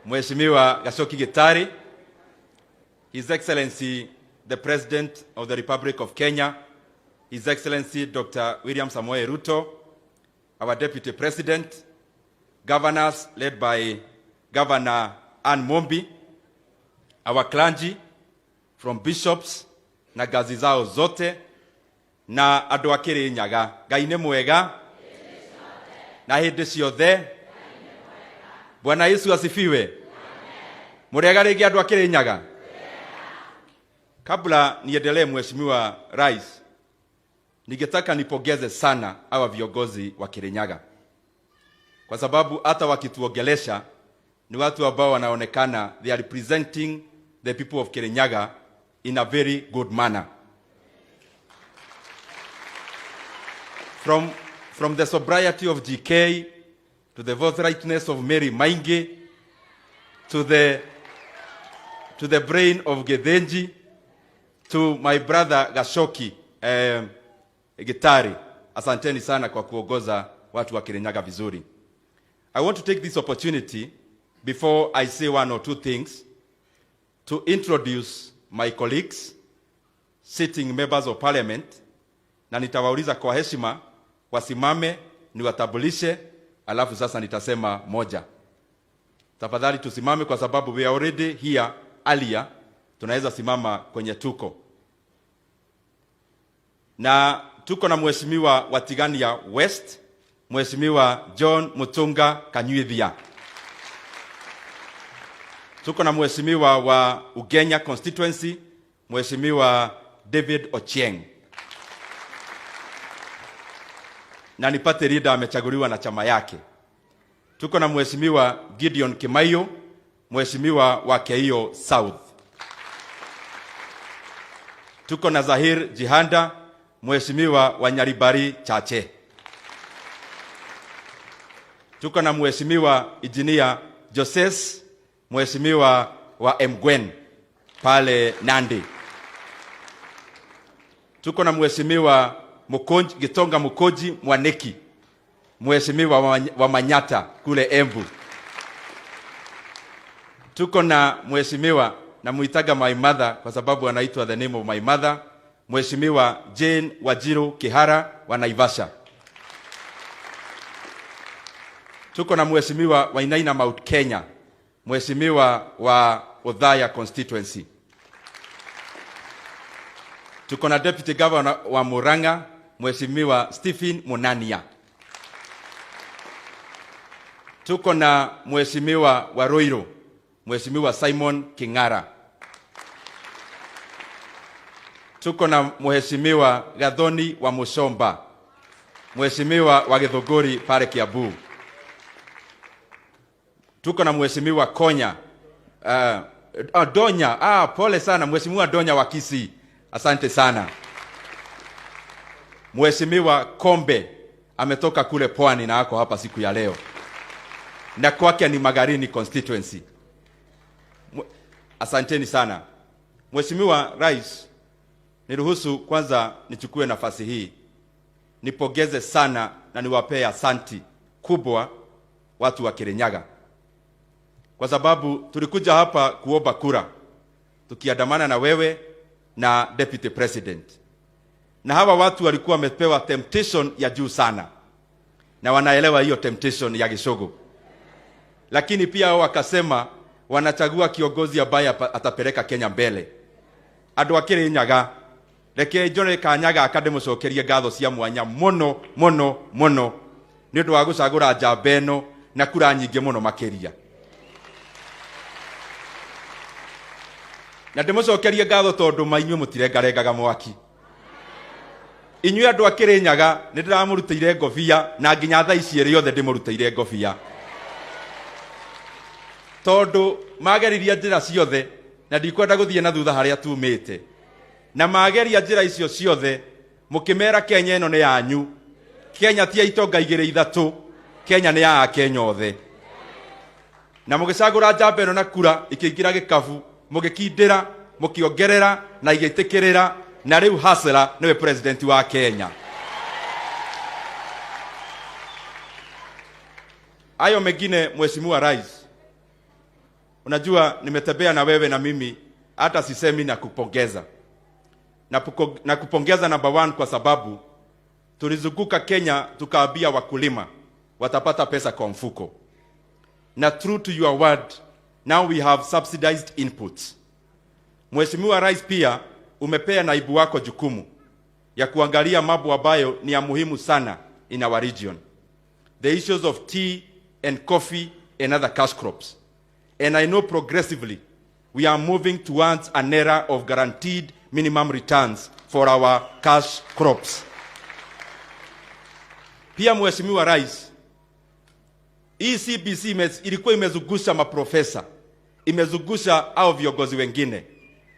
Mheshimiwa Gachoki Gitari, His Excellency the President of the Republic of Kenya, His Excellency Dr. William Samoei Ruto, our Deputy President, governors led by Governor Ann Mombi, our clergy from bishops na gazi zao zote, na andũ a Kĩrĩnyaga. Ngai nĩ mwega na hĩndĩ ciothe. Bwana Yesu asifiwe. Murega rĩngĩ andũ a Kĩrĩnyaga. Kabla niendelee, Mheshimiwa Rais, ningetaka nipongeze sana hawa viongozi wa Kĩrĩnyaga, kwa sababu hata wakituongelesha ni watu ambao wanaonekana they are representing the people of Kĩrĩnyaga in a very good manner. From the sobriety of GK to the forthrightness of Mary Maingi to the brain of Githinji to my brother Gachoki Gitari, asanteni sana kwa kuongoza watu wa Kĩrĩnyaga vizuri. I want to take this opportunity before I say one or two things to introduce my colleagues, sitting members of parliament, na nitawauliza kwa heshima wasimame niwatambulishe, alafu sasa nitasema moja. Tafadhali tusimame kwa sababu we are already here earlier, tunaweza simama kwenye tuko. Na tuko na Mheshimiwa wa Tigania West, Mheshimiwa John Mutunga Kanyuithia. Tuko na Mheshimiwa wa Ugenya constituency, Mheshimiwa David Ochieng. Na nipate leader amechaguliwa na chama yake. Tuko na Mheshimiwa Gideon Kimayo, Mheshimiwa wa Keio South. Tuko na Zahir Jihanda, Mheshimiwa wa Nyaribari Chache. Tuko na Mheshimiwa Engineer Joses, Mheshimiwa wa Mgwen pale Nandi. Tuko na Mheshimiwa Gitonga Mukoji Mwaneki, Mheshimiwa wa Manyata kule Embu. Tuko na Mheshimiwa, na muitaga my mother kwa sababu anaitwa the name of my mother, Mheshimiwa Jane Wajiru Kihara wa Naivasha. Tuko na Mheshimiwa wa Inaina Mount Kenya, Mheshimiwa wa Othaya constituency. Tuko na Deputy Governor wa Murang'a, Mheshimiwa Stephen Munania. Tuko na Mheshimiwa wa Roiro, Mheshimiwa Simon King'ara. Tuko na Mheshimiwa Gathoni wa Mushomba, Mheshimiwa wa Githunguri pale Kiambu. Tuko na Mheshimiwa Konya Donya, pole sana, Mheshimiwa Donya wa Kisii. Asante sana. Mheshimiwa Kombe ametoka kule Pwani na ako hapa siku ya leo. Na kwake ni Magarini constituency. Asanteni sana. Mheshimiwa Rais, niruhusu kwanza nichukue nafasi hii nipongeze sana na niwapee asanti kubwa watu wa Kĩrĩnyaga, kwa sababu tulikuja hapa kuomba kura tukiandamana na wewe na Deputy President, na hawa watu walikuwa wamepewa temptation ya juu sana na wanaelewa hiyo temptation ya Gichogo, lakini pia wakasema wanachagua kiongozi ambaye atapeleka Kenya mbele. Andũ a Kĩrĩnyaga, reke njore Kanyaga akademucokerie ngatho cia mwanya muno muno muno ni ũndũ wa gũcagũra njamba ĩno na kura nyingĩ muno makĩria. Na ndĩmucokerie ngatho tondũ mainyuĩ mũtirengarengaga mwaki. Inyuĩ andũ a Kĩrĩnyaga nĩ ndĩramũrutĩire ngobia na nginya thaa ici ĩrĩ othe ndĩmũrutĩire ngobia. Tondũ mageririe njĩra ciothe na ndikwenda gũthiĩ na thutha harĩa tumĩte. Na mageria njĩra icio ciothe mũkĩmera Kenya ĩno nĩ yanyu. Kenya ti ya itonga igĩrĩ ithatũ, Kenya nĩ ya Kenya othe. Na mũgĩcagũra njamba ĩno na kura ikĩingĩra gĩkabu, mũgĩkindĩra, mũkĩongerera na igĩtĩkĩrĩra, na rĩu Hasla nĩwe president wa Kenya. Ayo mengine, Mheshimiwa Rais, Unajua nimetembea na wewe na mimi hata sisemi na kupongeza. Na kupongeza number 1 kwa sababu tulizunguka Kenya tukaambia wakulima watapata pesa kwa mfuko. Na true to your word, now we have subsidized inputs. Mheshimiwa Rais, pia umepea naibu wako jukumu ya kuangalia mambo ambayo ni ya muhimu sana in our region. The issues of tea and coffee and other cash crops. And I know progressively we are moving towards an era of guaranteed minimum returns for our cash crops. Pia Mheshimiwa Rais, hii CBC ilikuwa imezungusha maprofesa, imezungusha au viongozi wengine.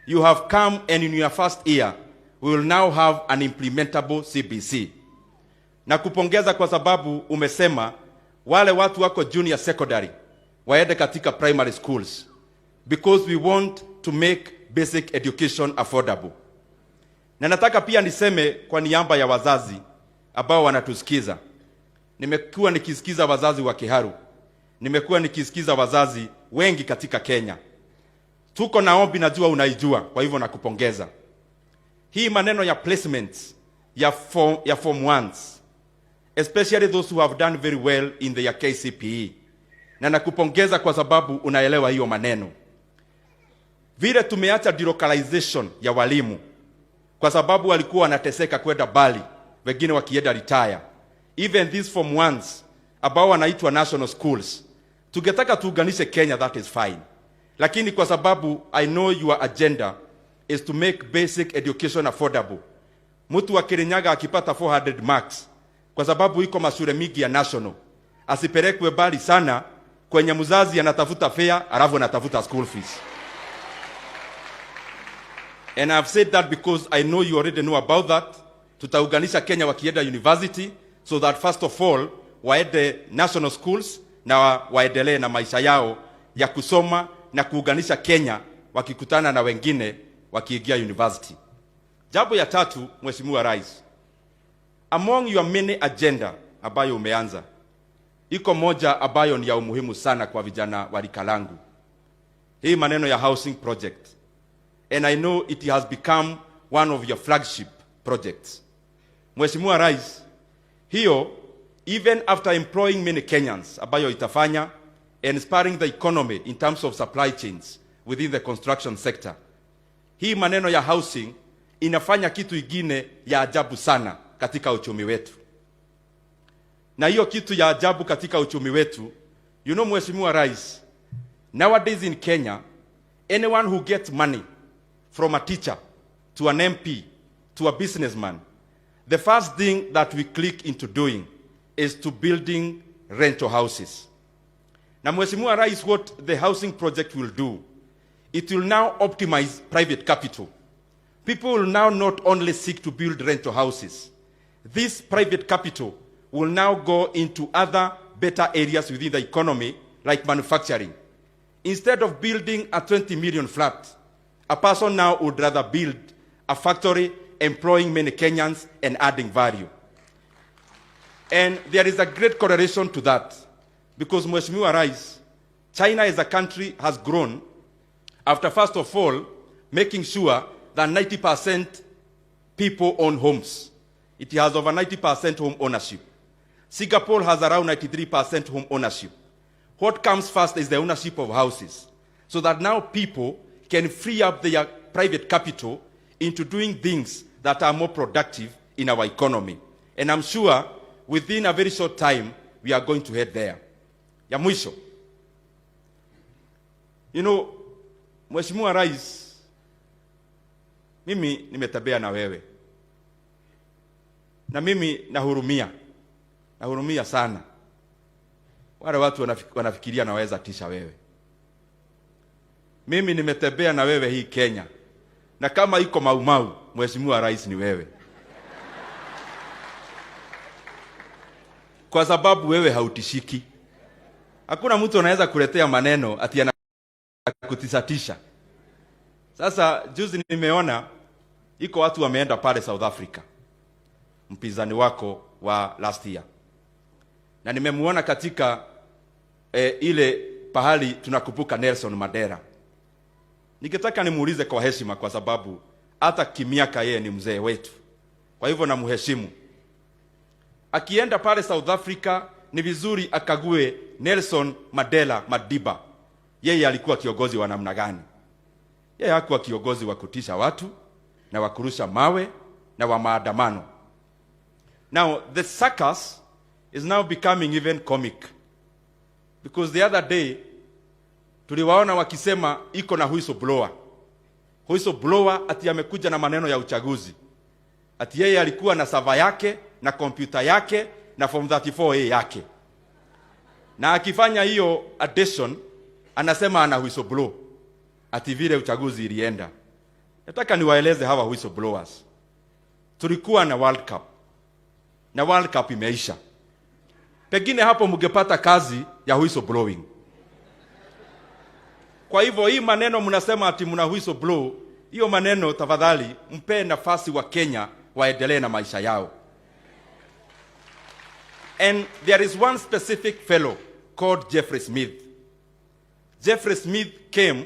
You have come and in your first year we will now have an implementable CBC. Na kupongeza kwa sababu umesema wale watu wako junior secondary waende katika primary schools, because we want to make basic education affordable. Na nataka pia niseme kwa niaba ya wazazi ambao wanatusikiza. Nimekuwa nikisikiza wazazi wa Kiharu, nimekuwa nikisikiza wazazi wengi katika Kenya. Tuko na ombi, najua unaijua, kwa hivyo nakupongeza. Hii maneno ya placements ya form 1s, especially those who have done very well in their KCPE. Na nakupongeza kwa sababu unaelewa hiyo maneno. Vile tumeacha delocalization ya walimu kwa sababu walikuwa wanateseka kwenda Bali, wengine wakienda retire. Even these form 1s ambao wanaitwa national schools, tungetaka tuunganishe Kenya, that is fine. Lakini kwa sababu I know your agenda is to make basic education affordable. Mtu wa Kirinyaga akipata 400 marks kwa sababu iko mashule mingi ya national, asipelekwe Bali sana kwenye mzazi anatafuta fare alafu anatafuta school fees. And I've said that because I know you already know about that. Tutaunganisha Kenya wakienda university, so that first of all waende national schools na waendelee na maisha yao ya kusoma na kuunganisha Kenya wakikutana na wengine wakiingia university. Jambo ya tatu, Mheshimiwa Rais, among your many agenda ambayo umeanza, iko moja ambayo ni ya umuhimu sana kwa vijana wa rika langu. Hii maneno ya housing project. And I know it has become one of your flagship projects. Mheshimiwa Rais, hiyo even after employing many Kenyans ambayo itafanya and spurring the economy in terms of supply chains within the construction sector. Hii maneno ya housing inafanya kitu ingine ya ajabu sana katika uchumi wetu. Na hiyo kitu ya ajabu katika uchumi wetu, you know Mheshimiwa Rais, nowadays in Kenya, anyone who gets money from a teacher to an MP to a businessman, the first thing that we click into doing is to building rental houses. Na Mheshimiwa Rais, what the housing project will do, it will now optimize private capital. People will now not only seek to build rental houses. This private capital will now go into other better areas within the economy, like manufacturing. Instead of building a 20 million flat, a person now would rather build a factory employing many Kenyans and adding value. And there is a great correlation to that, because Mheshimiwa Rais, China as a country has grown after first of all making sure that 90% people own homes. It has over 90% home ownership. Singapore has around 93% home ownership. What comes first is the ownership of houses, so that now people can free up their private capital into doing things that are more productive in our economy. And I'm sure within a very short time, we are going to head there. Ya mwisho. You know, Mheshimiwa Rais, mimi nimetembea na wewe. Na mimi nahurumia. Nahurumia sana. Wale watu wanafikiria naweza tisha wewe. Mimi nimetembea na wewe hii Kenya. Na kama iko maumau, Mheshimiwa Rais ni wewe. Kwa sababu wewe hautishiki. Hakuna mtu anaweza kuletea maneno ati anakutisatisha. Sasa juzi nimeona iko watu wameenda pale South Africa, mpinzani wako wa last year. Na nimemuona katika ile pahali tunakumbuka Nelson Mandela. Ningetaka nimuulize kwa heshima, kwa sababu hata kimiaka yeye ni mzee wetu, kwa hivyo namheshimu. Akienda pale South Africa, ni vizuri akague Nelson Mandela Madiba, yeye alikuwa kiongozi wa namna gani? Yeye hakuwa kiongozi wa kutisha watu na wa kurusha mawe na wa maandamano. Now the circus is now becoming even comic, because the other day tuliwaona wakisema iko na whistleblower ati amekuja na maneno ya uchaguzi, ati yeye alikuwa na server yake na kompyuta yake na form 34A yake, na akifanya hiyo addition anasema ana whistleblower ati vile uchaguzi ilienda. Nataka niwaeleze hawa whistleblowers, tulikuwa na World Cup na World Cup imeisha. Pengine hapo mngepata kazi ya whistleblowing. Kwa hivyo hii maneno mnasema ati mna whistleblow, hiyo maneno tafadhali mpe nafasi wa Kenya waendelee na maisha yao. And there is one specific fellow called Jeffrey Smith. Jeffrey Smith came,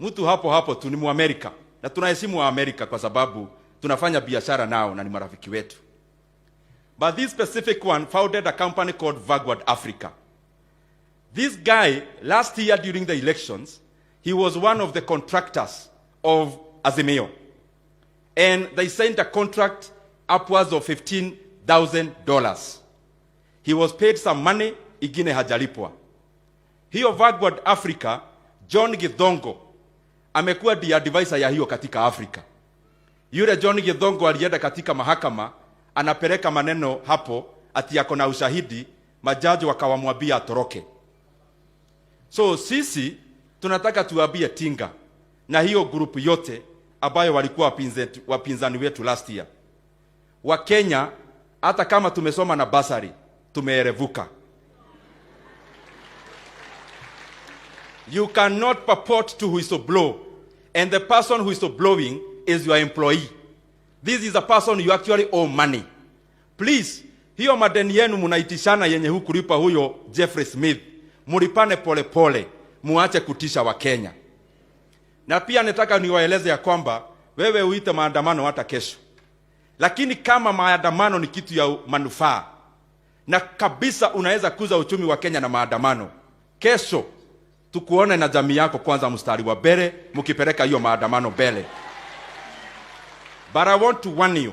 mtu hapo tu, ni Muamerika, na tunaheshimu wa Amerika kwa sababu tunafanya biashara nao na ni marafiki wetu. But this specific one founded a company called Vanguard Africa. This guy, last year during the elections, he was one of the contractors of Azimio. And they signed a contract upwards of $15,000. He was paid some money, ingine hajalipwa. Hiyo Vanguard Africa, John Githongo, amekuwa the advisor ya hiyo katika Afrika. Yule John Githongo alienda katika mahakama, anapeleka maneno hapo ati yako na ushahidi, majaji wakawamwambia atoroke. So sisi tunataka tuambie Tinga na hiyo grupu yote ambayo walikuwa wapinzani wetu last year, wa Kenya, hata kama tumesoma na basari, tumeerevuka. You cannot purport to whistleblow, and the person who is whistleblowing is your employee. This is a person you actually owe money. Please, hiyo madeni yenu munaitishana yenye hukulipa huyo Jeffrey Smith, mulipane pole pole, muache kutisha wa Kenya. Na pia nataka niwaeleze ya kwamba wewe uite maandamano hata kesho, lakini kama maandamano ni kitu ya manufaa na kabisa unaweza kuza uchumi wa Kenya na maandamano, kesho tukuone na jamii yako kwanza mstari wa mbele mkipeleka hiyo maandamano mbele. But I want to warn you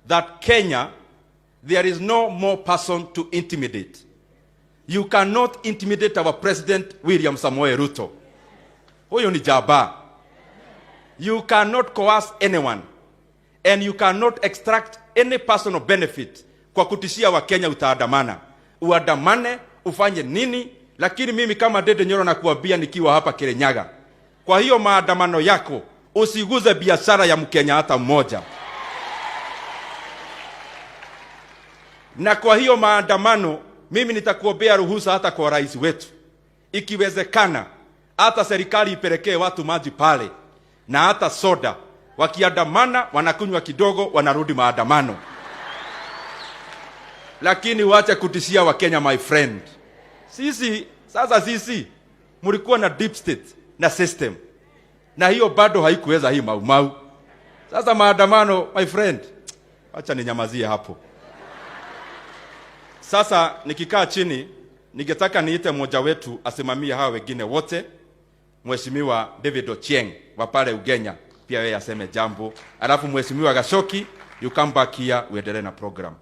that Kenya, there is no more person to intimidate. You cannot intimidate our President William Samoei Ruto. Huyo ni jaba. You cannot coerce anyone, and you cannot extract any personal benefit kwa kutishia wa Kenya utaandamana. Uandamane, ufanye nini? Lakini mimi kama Ndindi Nyoro nakuambia nikiwa hapa Kirinyaga, kwa hiyo maandamano yako usiguze biashara ya Mkenya hata mmoja. Na kwa hiyo maandamano mimi nitakuombea ruhusa hata kwa rais wetu, ikiwezekana hata serikali ipelekee watu maji pale na hata soda, wakiandamana wanakunywa kidogo wanarudi maandamano. Lakini wacha kutishia wa Kenya, my friend. Sisi mulikuwa na deep state na system, na hiyo bado haikuweza hii mau. Sasa maandamano, my friend, acha ninyamazie hapo. Sasa nikikaa chini, ningetaka niite mmoja wetu asimamie hawa wengine wote. Mheshimiwa David Ochieng wa pale Ugenya pia yeye aseme jambo. Alafu Mheshimiwa Gashoki, you come back here uendelee na program.